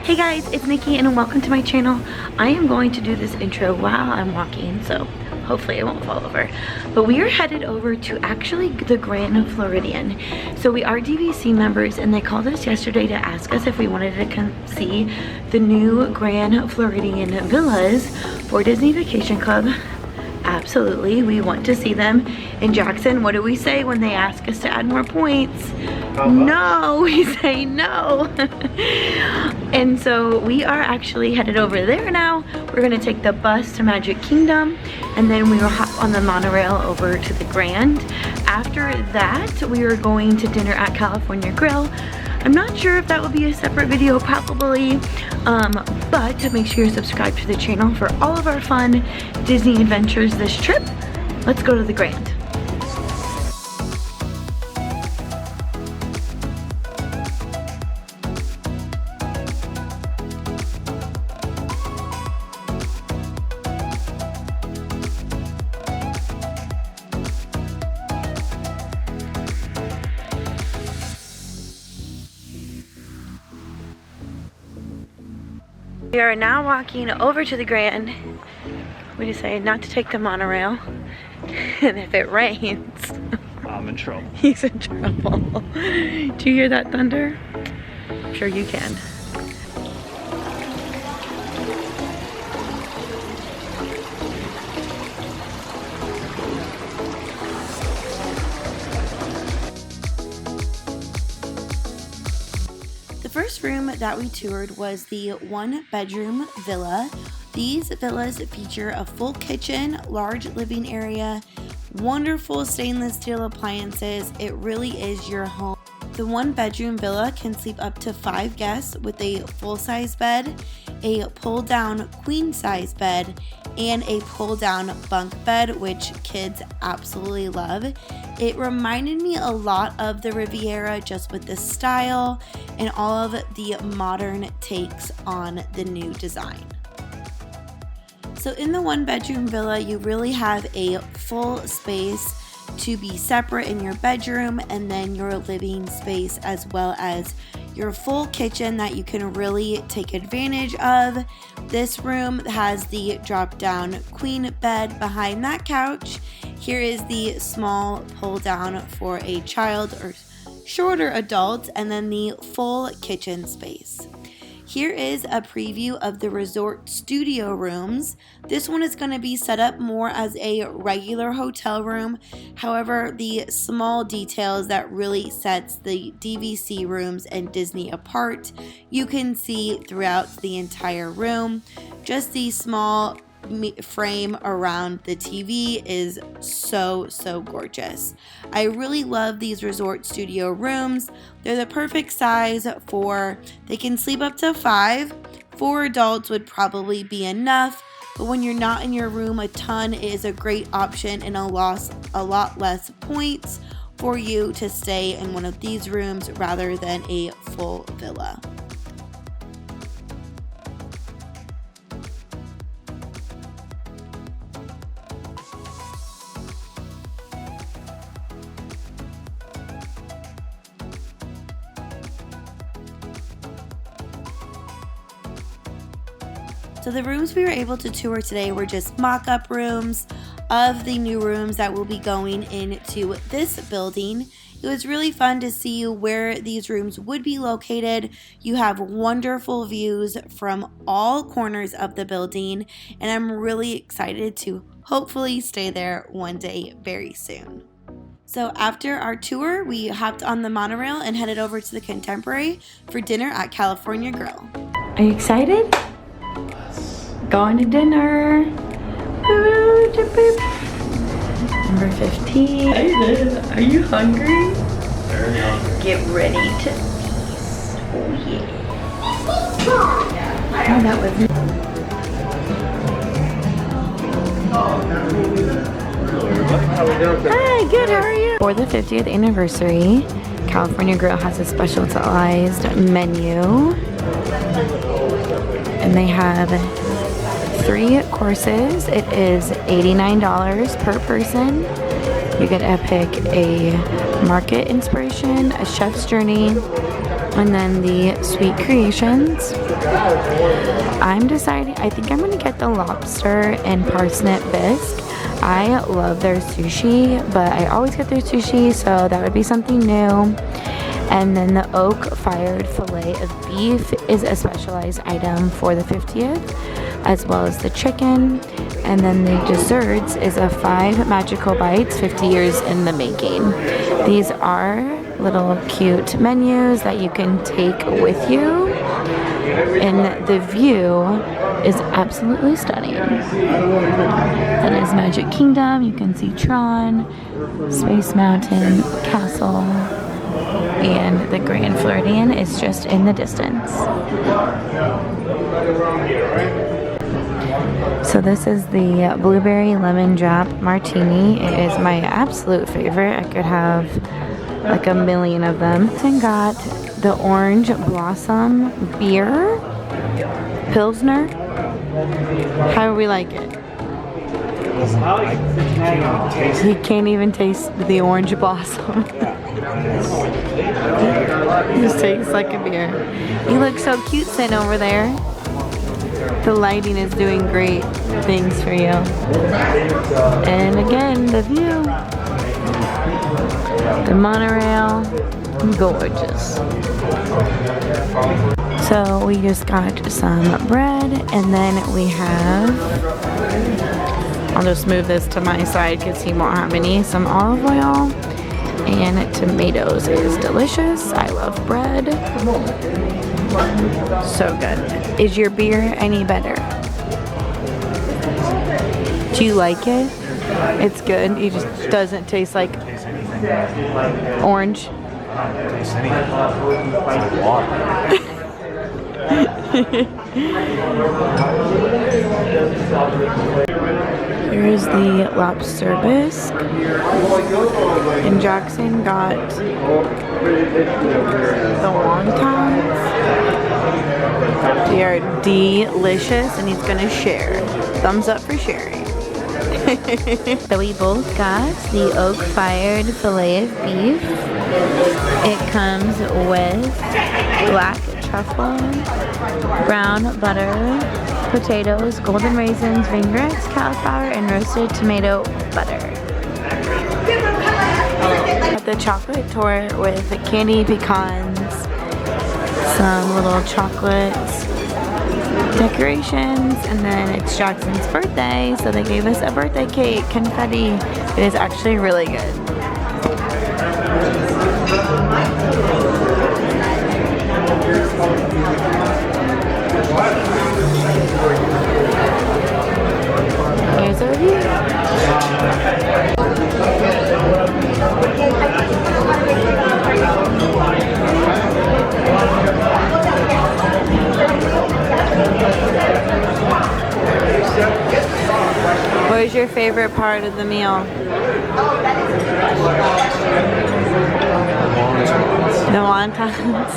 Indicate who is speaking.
Speaker 1: Hey guys, it's Nikki and welcome to my channel. I am going to do this intro while I'm walking, so hopefully I won't fall over. But we are headed over to actually the Grand Floridian. So we are DVC members and they called us yesterday to ask us if we wanted to come see the new Grand Floridian villas for Disney Vacation Club. Absolutely, we want to see them. And Jackson, what do we say when they ask us to add more points? No, we say no. And so we are actually headed over there now. We're gonna take the bus to Magic Kingdom and then we will hop on the monorail over to the Grand. After that, we are going to dinner at California Grill. I'm not sure if that will be a separate video, probably, but make sure you're subscribed to the channel for all of our fun Disney adventures this trip. Let's go to the Grand. We are now walking over to the Grand. We decided not to take the monorail. And if it rains,
Speaker 2: I'm in trouble.
Speaker 1: He's in trouble. Do you hear that thunder? I'm sure you can. The first room that we toured was the 1-bedroom villa. These villas feature a full kitchen, large living area, wonderful stainless steel appliances. It really is your home. The 1-bedroom villa can sleep up to 5 guests with a full-size bed, a pull-down queen-size bed, and a pull-down bunk bed, which kids absolutely love. It reminded me a lot of the Riviera, just with the style and all of the modern takes on the new design. So in the 1-bedroom villa, you really have a full space to be separate in your bedroom and then your living space, as well as your full kitchen that you can really take advantage of. This room has the drop down queen bed behind that couch. Here is the small pull down for a child or shorter adult, and then the full kitchen space. Here is a preview of the resort studio rooms. This one is going to be set up more as a regular hotel room. However, the small details that really sets the DVC rooms and Disney apart, you can see throughout the entire room. Just the small frame around the TV is so gorgeous. I really love these resort studio rooms. They're the perfect size they can sleep up to 5. 4 adults would probably be enough, but when you're not in your room a ton, it is a great option and a lot less points for you to stay in one of these rooms rather than a full villa. So the rooms we were able to tour today were just mock-up rooms of the new rooms that will be going into this building. It was really fun to see where these rooms would be located. You have wonderful views from all corners of the building, and I'm really excited to hopefully stay there one day very soon. So after our tour, we hopped on the monorail and headed over to the Contemporary for dinner at California Grill. Are you excited? Going to dinner. Number 15. Are you hungry?
Speaker 2: Very hungry.
Speaker 1: Get ready to feast. Oh yeah. Oh, that was Hi, good, how are you? For the 50th anniversary, California Grill has a specialized menu. And they have 3 courses. It is $89 per person. You get to pick a market inspiration, a chef's journey, And then the sweet creations. I'm deciding, I think I'm gonna get the lobster and parsnip bisque. I love their sushi, but I always get their sushi, so that would be something new. And then the oak-fired fillet of beef is a specialized item for the 50th, as well as the chicken. And then the desserts is a 5 magical bites, 50 years in the making. These are little cute menus that you can take with you. And the view is absolutely stunning. That is Magic Kingdom. You can see Tron, Space Mountain, Castle, and the Grand Floridian is just in the distance. So this is the blueberry lemon drop martini. It is my absolute favorite. I could have like a million of them. And got the orange blossom beer Pilsner. How do we like it? You can't even taste the orange blossom. It just tastes like a beer. You look so cute sitting over there. The lighting is doing great things for you. And again, the view. The monorail. Gorgeous. So we just got some bread, and then we have, I'll just move this to my side because he won't have any, some olive oil and tomatoes. It is delicious. I love bread. So good. Is your beer any better? Do you like it? It's good. It just doesn't taste like orange. Here's the lobster bisque. And Jackson got the wontons. They are delicious, and he's gonna share. Thumbs up for sharing. So we both got the oak-fired fillet of beef. It comes with black truffle, brown butter, potatoes, golden raisins, vinaigrette, cauliflower, and roasted tomato butter. Got the chocolate tour with candy pecans, some little chocolate decorations, and then it's Jackson's birthday, so they gave us a birthday cake, confetti. It is actually really good. Here's our view. What was your favorite part of the meal? The wontons.